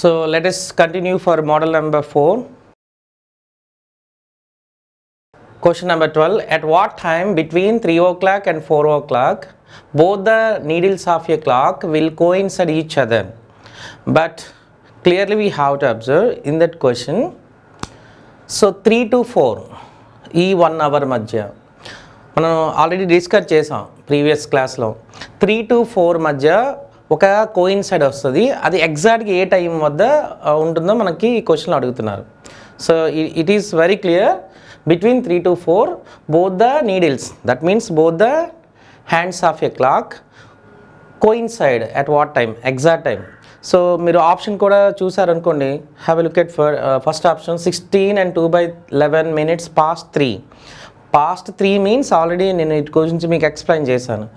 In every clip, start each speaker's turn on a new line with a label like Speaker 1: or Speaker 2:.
Speaker 1: So let us continue for model number 4. Question number 12. At what time between 3 o'clock and 4 o'clock both the needles of a clock will coincide each other? But clearly we have to observe in that question. So 3 to 4 ఈ 1 hour మధ్య మనం already discuss చేసాం previous క్లాస్లో. 3 to 4 మధ్య ఒక coincide వస్తుంది. అది ఎగ్జాక్ట్గా ఏ టైం వద్ద ఉంటుందో మనకి ఈ క్వశ్చన్లో అడుగుతున్నారు. So it is very clear. Between 3 to 4 both the needles, that means both the hands of a clock coincide at what time, exact time. So మీరు ఆప్షన్ కూడా చూసారనుకోండి. Have a look at first option 16 and 2/11 minutes past 3. Past 3 means already నేను ఇటు గురించి మీకు explain చేశాను.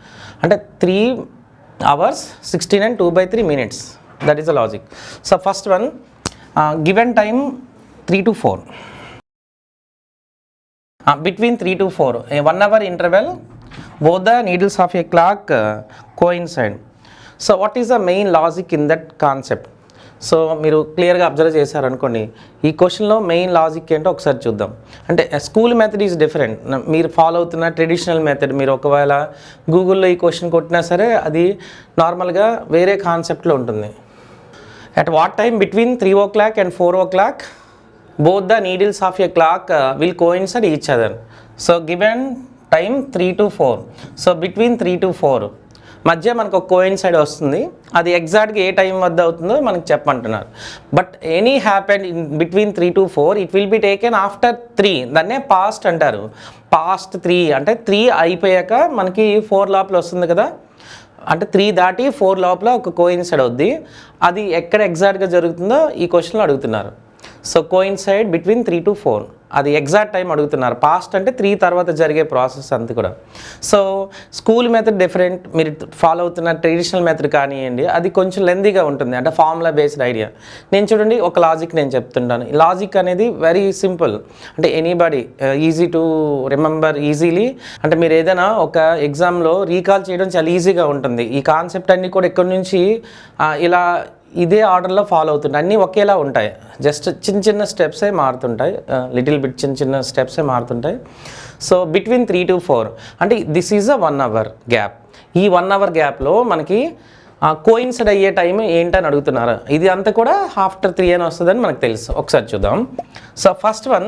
Speaker 1: అంటే 3 hours 16 and 2/3 minutes. That is the logic. So first one, given time 3 to 4. Between 3 to 4, a 1 hour interval, both the needles of a clock coincide. So what is the main logic in that concept? So మీరు క్లియర్గా observe చేశారనుకోండి, ఈ క్వశ్చన్లో main logic ఏంటో ఒకసారి చూద్దాం. అంటే school method is different. మీరు ఫాలో అవుతున్న ట్రెడిషనల్ మెథడ్, మీరు ఒకవేళ గూగుల్లో ఈ క్వశ్చన్ కొట్టినా సరే అది నార్మల్గా వేరే కాన్సెప్ట్లో ఉంటుంది. At what time between 3 o'clock and 4 o'clock both the needles of a clock will coincide each other. So given time 3 to 4. So between 3 to 4 మధ్య మనకు ఒక కోయిన్సైడ్ వస్తుంది. అది ఎగ్జాక్ట్గా ఏ టైం వద్ద అవుతుందో మనకు చెప్పంటున్నారు. But any happen in between 3 to 4 it will be taken after 3. దాన్నే పాస్ట్ అంటారు. పాస్ట్ 3 అంటే 3 అయిపోయాక మనకి 4 లోపల వస్తుంది కదా. అంటే 3 దాటి 4 లోపల ఒక కోయిన్సైడ్ అవుద్ది. అది ఎక్కడ ఎగ్జాక్ట్గా జరుగుతుందో ఈ క్వశ్చన్లో అడుగుతున్నారు. సో కోయిన్సైడ్ బిట్వీన్ 3 to 4 అది ఎగ్జాక్ట్ టైం అడుగుతున్నారు. పాస్ట్ అంటే 3 తర్వాత జరిగే ప్రాసెస్ అంతా కూడా. సో స్కూల్ మెథడ్ డిఫరెంట్, మీరు ఫాలో అవుతున్న ట్రెడిషనల్ మెథడ్ కానివ్వండి, అది కొంచెం లెందీగా ఉంటుంది. అంటే ఫార్ములా బేస్డ్ ఐడియా. నేను చూడండి ఒక లాజిక్ నేను చెప్తుంటాను. ఈ లాజిక్ అనేది వెరీ సింపుల్. అంటే anybody easy to remember easily. అంటే మీరు ఏదైనా ఒక ఎగ్జామ్లో రీకాల్ చేయడం చాలా ఈజీగా ఉంటుంది. ఈ కాన్సెప్ట్ అన్నీ కూడా ఎక్కడి నుంచి ఇలా ఇదే ఆర్డర్లో ఫాలో అవుతుంటాయి. అన్నీ ఒకేలా ఉంటాయి. జస్ట్ చిన్న చిన్న స్టెప్సే మారుతుంటాయి. లిటిల్ బిట్ చిన్న చిన్న స్టెప్సే మారుతుంటాయి. సో బిట్వీన్ 3 to 4 అంటే this is a 1 hour gap. ఈ 1 hour గ్యాప్లో మనకి కోయిన్సైడ్ అయ్యే టైం ఏంటని అడుగుతున్నారు. ఇది అంతా కూడా ఆఫ్టర్ 3 అని వస్తుందని మనకు తెలుసు. ఒకసారి చూద్దాం. So first one,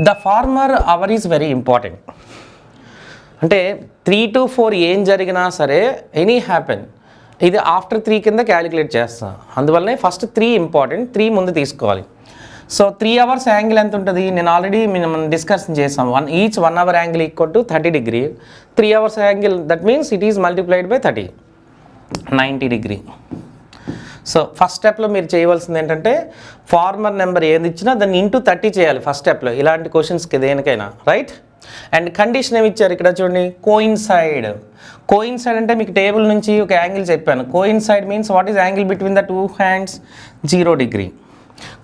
Speaker 1: the former hour is very important. అంటే 3 to 4 ఏం జరిగినా సరే ఎనీ హ్యాపెన్, ఇది ఆఫ్టర్ 3 కింద క్యాలిక్యులేట్ చేస్తాం. అందువల్లనే ఫస్ట్ 3 ఇంపార్టెంట్. 3 ముందు తీసుకోవాలి. సో 3 hours యాంగిల్ ఎంత ఉంటుంది నేను ఆల్రెడీ మనం డిస్కషన్ చేసాం. Each 1 hour angle equal to 30 degree. 3 hours angle that means it is multiplied by 30, 90 degree. So first స్టెప్లో మీరు చేయవలసింది ఏంటంటే ఫార్మర్ నెంబర్ ఏది ఇచ్చినా దాన్ని ఇంటూ 30 చేయాలి ఫస్ట్ స్టెప్లో, ఇలాంటి క్వశ్చన్స్కి దేనికైనా. రైట్. అండ్ కండిషన్ ఏమి ఇచ్చారు ఇక్కడ చూడండి, కోయిన్సైడ్. కోయిన్సైడ్ అంటే మీకు టేబుల్ నుంచి ఒక యాంగిల్ చెప్పాను. Coincide means what is angle between the 2 hands? 0 degree.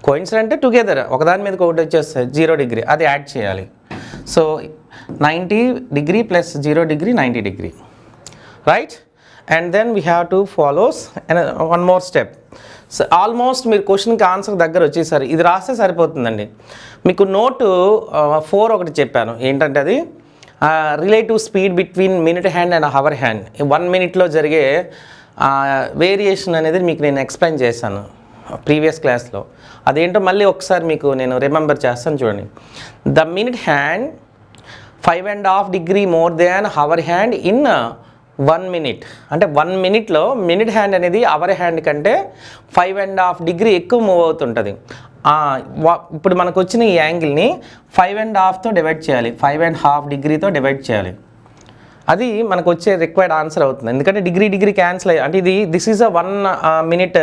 Speaker 1: Coincide అంటే టుగెదర్, ఒకదాని మీద ఒకటి వచ్చేస్తుంది 0 degree, అది యాడ్ చేయాలి. So 90 degree plus 0 degree 90 degree. Right. And then we have to follows one more step. So almost మీరు క్వశ్చన్కి ఆన్సర్ దగ్గర వచ్చేసారు. ఇది రాస్తే సరిపోతుందండి. మీకు నోటు 4 ఒకటి చెప్పాను. ఏంటంటే అది relative speed between minute hand and hour hand. 1 minute జరిగే వేరియేషన్ అనేది మీకు నేను ఎక్స్ప్లెయిన్ చేశాను ప్రీవియస్ క్లాస్లో. అదేంటో మళ్ళీ ఒకసారి మీకు నేను రిమెంబర్ చేస్తాను చూడండి. The minute hand 5.5 degree more than hour hand in 1 minute. అంటే 1 minuteలో మినిట్ హ్యాండ్ అనేది అవర్ హ్యాండ్ కంటే 5.5 degree ఎక్కువ మూవ్ అవుతుంటుంది. ఇప్పుడు మనకు వచ్చిన ఈ యాంగిల్ని 5.5తో డివైడ్ చేయాలి, 5.5 degreeతో డివైడ్ చేయాలి. అది మనకు వచ్చే రిక్వైర్డ్ ఆన్సర్ అవుతుంది. ఎందుకంటే డిగ్రీ క్యాన్సిల్ అయ్యి, అంటే this is a 1 minute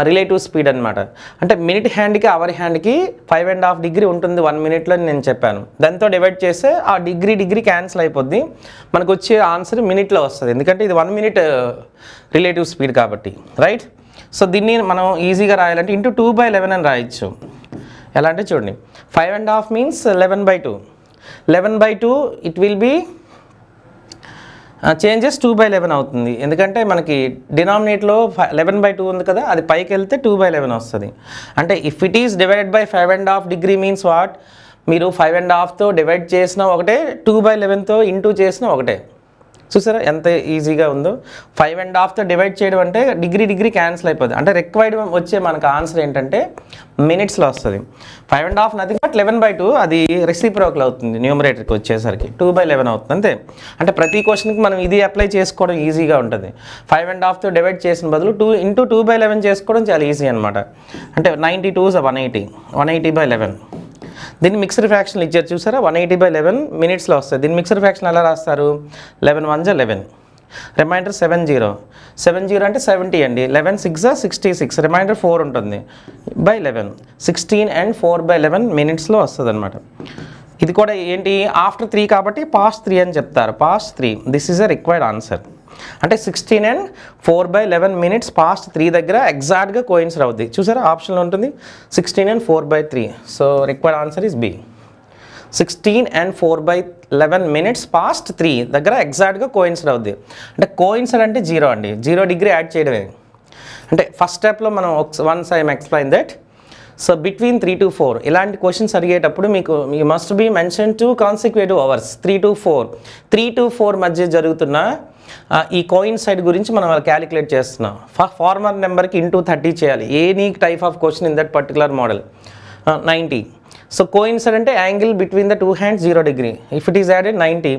Speaker 1: relative speed అనమాట. అంటే మినిట్ హ్యాండ్కి అవర్ హ్యాండ్కి 5.5 degree ఉంటుంది 1 minuteలో నేను చెప్పాను. దాంతో డివైడ్ చేస్తే ఆ డిగ్రీ క్యాన్సిల్ అయిపోద్ది. మనకు వచ్చే ఆన్సర్ మినిట్లో వస్తుంది, ఎందుకంటే ఇది 1 minute రిలేటివ్ స్పీడ్ కాబట్టి. రైట్. సో దీన్ని మనం ఈజీగా రాయాలంటే ఇంటూ 2/11 అని రాయొచ్చు. ఎలా అంటే చూడండి, 5.5 means 11/2. 11/2 it will be changes 2/11 అవుతుంది, ఎందుకంటే మనకి డినామినేట్లో 11/2 ఉంది కదా, అది పైకి వెళ్తే 2/11 వస్తుంది. అంటే if it is divided by 5.5 degree means what, మీరు 5.5తో డివైడ్ చేసిన ఒకటే, 2/11తో ఇంటూ చేసిన ఒకటే. చూసారా ఎంత ఈజీగా ఉందో. 5.5తో డివైడ్ చేయడం అంటే డిగ్రీ క్యాన్సిల్ అయిపోతుంది. అంటే రిక్వైర్డ్ వచ్చే మనకు ఆన్సర్ ఏంటంటే మినిట్స్లో వస్తుంది. 5.5 నథింగ్ బట్ 11/2, అది రెసిప్రోకల్ అవుతుంది న్యూమరేటర్కి వచ్చేసరికి 2/11 అవుతుంది అంతే. అంటే ప్రతి క్వశ్చన్కి మనం ఇది అప్లై చేసుకోవడం ఈజీగా ఉంటుంది. 5.5తో డివైడ్ చేసిన బదులు 2 ఇంటూ 2/11 చేసుకోవడం చాలా ఈజీ అనమాట. అంటే 92 is 180, 180/11. దీన్ని మిక్స్డ్ ఫ్రాక్షన్లు ఇచ్చారు చూసారా, 180/11 మినిట్స్లో వస్తుంది. దీన్ని మిక్స్డ్ ఫ్రాక్షన్ ఎలా రాస్తారు, 11 1 11, రిమైండర్ 70 అంటే 70 అండి, 11 6 66, రిమైండర్ 4 ఉంటుంది బై 11, 16 and 4/11 మినిట్స్లో వస్తుంది అనమాట. ఇది కూడా ఏంటి, ఆఫ్టర్ 3 కాబట్టి పాస్ట్ 3 అని చెప్తారు, past 3. This is a required answer. అంటే 16 and 4/11 మినిట్స్ పాస్ట్ 3 దగ్గర ఎగ్జాక్ట్గా కోయిన్సైడ్ అవుద్ది. చూసారా ఆప్షన్లో ఉంటుంది 16 and 4/3. So required answer is B. 16 and 4/11 minutes past 3 దగ్గర ఎగ్జాక్ట్గా కోయిన్సైడ్ అవుద్ది. అంటే కోయిన్సైడ్ అంటే 0 అండి, 0 డిగ్రీ యాడ్ చేయడమే. అంటే ఫస్ట్ స్టెప్లో మనం once I explain that. So between 3 to 4 ఇలాంటి క్వశ్చన్స్ అడిగేటప్పుడు మీకు you must be mention 2 consecutive hours. 3 to 4 మధ్య జరుగుతున్న ఈ కోయిన్సైడ్ గురించి మనం క్యాలిక్యులేట్ చేస్తున్నాం. ఫార్మర్ నెంబర్కి ఇంటూ 30 చేయాలి, any type of question in that particular model. 90. So coincide అంటే angle between the 2 hands 0 degree. If it is added 90,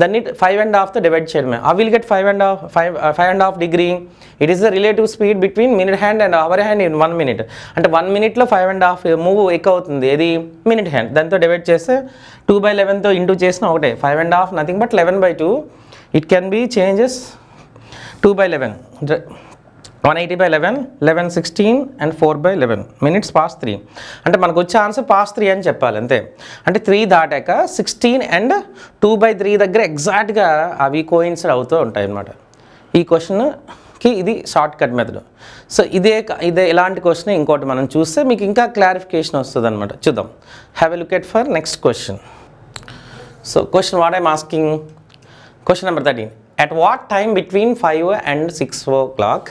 Speaker 1: దాన్ని 5.5తో డివైడ్ చేయడమే. I will get 5.5 degree. It is the relative speed between minute hand and hour hand in 1 minute. అంటే 1 minuteలో 5.5 move ఎక్కువ అవుతుంది, ఏది minute hand. దాంతో divide చేస్తే 2/11తో into చేసిన ఒకటే, 5.5 nothing but 11/2. It can be changes 2/11, 180/11, 11 16 and 4/11 minutes past 3. అంటే మనకు వచ్చే ఆన్సర్ పాస్ట్ 3 అని చెప్పాలి అంతే. అంటే 3 దాటాక 16 and 2/3 దగ్గర ఎగ్జాక్ట్గా అవి కోయిన్సైడ్ అవుతూ ఉంటాయి అన్నమాట. ఈ క్వశ్చన్కి ఇది షార్ట్ కట్ మెథడ్. సో ఇదే ఇలాంటి క్వశ్చన్ ఇంకోటి మనం చూస్తే మీకు ఇంకా క్లారిఫికేషన్ వస్తుంది అనమాట. చూద్దాం. Have a look at for next question. So question what I'm asking, question number 13. At what time between 5 and 6 o'clock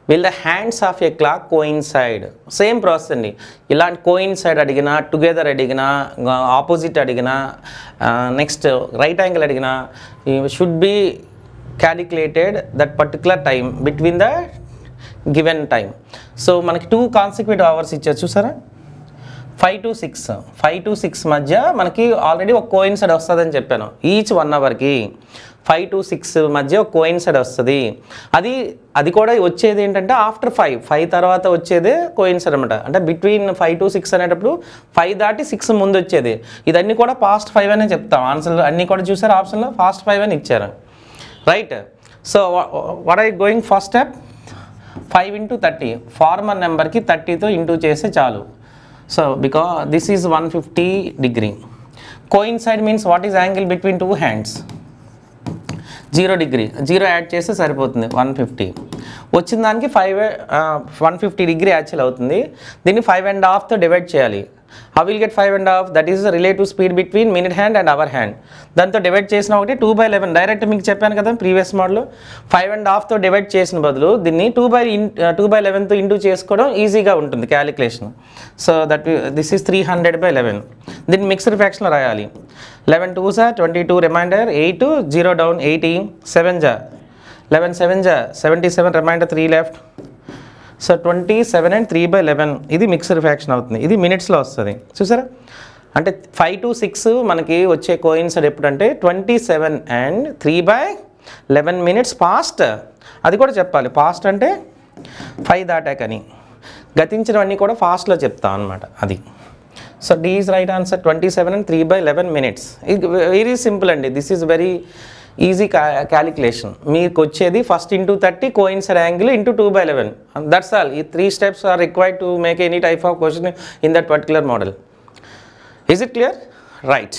Speaker 1: will the hands of a clock coincide? Same process అండి. ఇలాంటి కోయిన్సైడ్ అడిగినా, together అడిగినా, opposite అడిగినా, next right angle అడిగినా, should be calculated that particular time between the given time. So మనకి 2 consecutive hours ఇచ్చారు చూసారా, 5 to 6 మధ్య మనకి ఆల్రెడీ ఒక కోయిన్సైడ్ వస్తుందని చెప్పాను. ఈచ్ 1 అవర్కి 5 to 6 మధ్య ఒక కోయిన్సైడ్ వస్తుంది. అది కూడా వచ్చేది ఏంటంటే ఆఫ్టర్ 5 తర్వాత వచ్చేదే కోయిన్సైడ్ అనమాట. అంటే బిట్వీన్ 5 to 6 అనేటప్పుడు 5 దాటి 6 ముందు వచ్చేది. ఇదన్నీ కూడా పాస్ట్ 5 అనే చెప్తాం. ఆన్సర్లు అన్నీ కూడా చూసారు, ఆప్షన్లో పాస్ట్ 5 అని ఇచ్చారు, right. So what I going first step, 5 into 30, former నెంబర్కి 30తో ఇంటూ చేస్తే చాలు. So because this is 150 degree. Coincide means what is angle between 2 hands? 0 degree. 0 add చేస్తే సరిపోతుంది, 150. వచ్చిన దానికి 150 డిగ్రీ యాక్చువల్ అవుతుంది. దీన్ని 5.5తో డివైడ్ చేయాలి. How will get 5.5? That is the relative speed between minute hand and hour hand. దాంతో divide చేసిన ఒకటి 2/11. డైరెక్ట్ మీకు చెప్పాను కదా ప్రీవియస్ మోడల్లో, 5.5తో డివైడ్ చేసిన బదులు దీన్ని 2/11తో ఇంటూ చేసుకోవడం ఈజీగా ఉంటుంది క్యాలిక్యులేషన్. So this is 300/11. దీన్ని మిక్స్డ్ ఫ్రాక్షన్లో రాయాలి. 11 2s 22, reminder 8, 0 down 80, 7 11 7 77, reminder 3 left. So 27 and 3/11 ఇది మిక్స్డ్ ఫ్రాక్షన్ అవుతుంది. ఇది మినిట్స్లో వస్తుంది చూసారా. అంటే 5 to 6 మనకి వచ్చే కోయిన్సైడ్ ఎప్పుడంటే 27 and 3/11 మినిట్స్ పాస్ట్. అది కూడా చెప్పాలి, పాస్ట్ అంటే 5 దాటాకని, గతించినవన్నీ కూడా ఫాస్ట్లో చెప్తాం అనమాట అది. So D is right answer, 27 and 3/11 minutes. ఇది వెరీ సింపుల్ అండి, this is very easy calculation. మీకు వచ్చేది first into 30 coincide angle into 2/11. That's all. ఈ 3 steps are required to make any type of question in that particular model. Is it clear? Right.